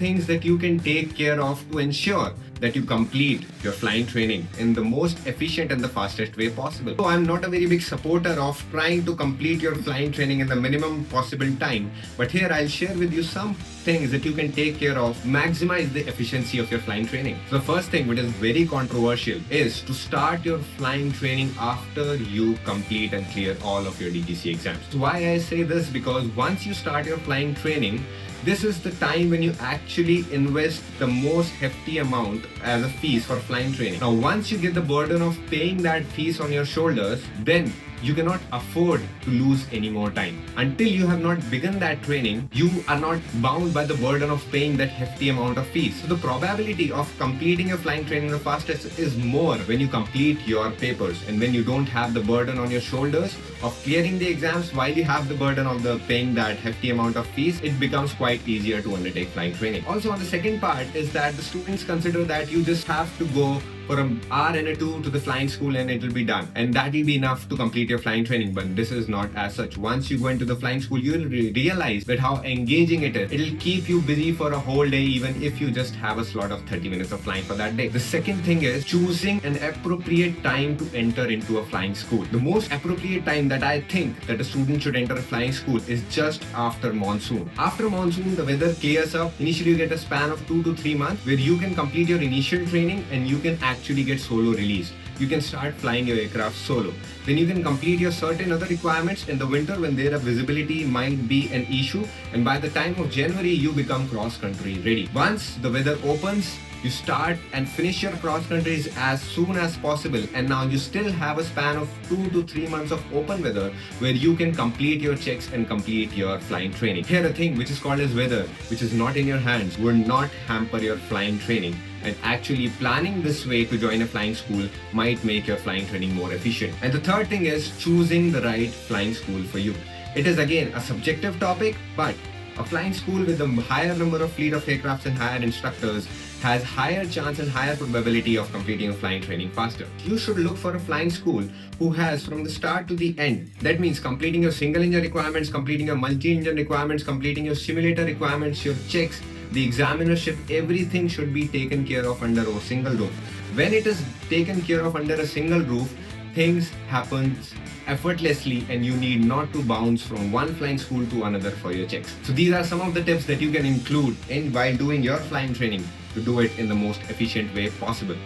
things that you can take care of to ensure that you complete your flying training in the most efficient and the fastest way possible. So I'm not a very big supporter of trying to complete your flying training in the minimum possible time, but here I'll share with you some things that you can take care of, maximize the efficiency of your flying training. So the first thing, which is very controversial, is to start your flying training after you complete and clear all of your DGC exams. So why I say this, because once you start your flying training, this is the time when you actually invest the most hefty amount as a fees for flying training. Now, once you get the burden of paying that fees on your shoulders, then you cannot afford to lose any more time. Until you have not begun that training, you are not bound by the burden of paying that hefty amount of fees. So the probability of completing your flying training the fastest is more when you complete your papers and when you don't have the burden on your shoulders of clearing the exams while you have the burden of the paying that hefty amount of fees. It becomes quite easier to undertake flying training. Also, on the second part is that the students consider that you just have to go for an hour and a two to the flying school and it will be done, and that will be enough to complete your flying training. But this is not as such. Once you go into the flying school, you will realize that how engaging it is. It will keep you busy for a whole day, even if you just have a slot of 30 minutes of flying for that day. The second thing is choosing an appropriate time to enter into a flying school. The most appropriate time that I think that a student should enter a flying school is just after monsoon. After monsoon, the weather clears up. Initially, you get a span of 2 to 3 months where you can complete your initial training and you can actually get solo release. You can start flying your aircraft solo. Then you can complete your certain other requirements in the winter when their visibility might be an issue, and by the time of January you become cross country ready. Once the weather opens, you start and finish your cross countries as soon as possible, and now you still have a span of 2 to 3 months of open weather where you can complete your checks and complete your flying training. Here, a thing which is called as weather, which is not in your hands, would not hamper your flying training, and actually planning this way to join a flying school might make your flying training more efficient. And the third thing is choosing the right flying school for you. It is again a subjective topic, but a flying school with a higher number of fleet of aircrafts and higher instructors has higher chance and higher probability of completing a flying training faster. You should look for a flying school who has from the start to the end. That means completing your single engine requirements, completing your multi-engine requirements, completing your simulator requirements, your checks, the examinership, everything should be taken care of under a single roof. When it is taken care of under a single roof, things happen effortlessly and you need not to bounce from one flying school to another for your checks. So these are some of the tips that you can include in while doing your flying training to do it in the most efficient way possible.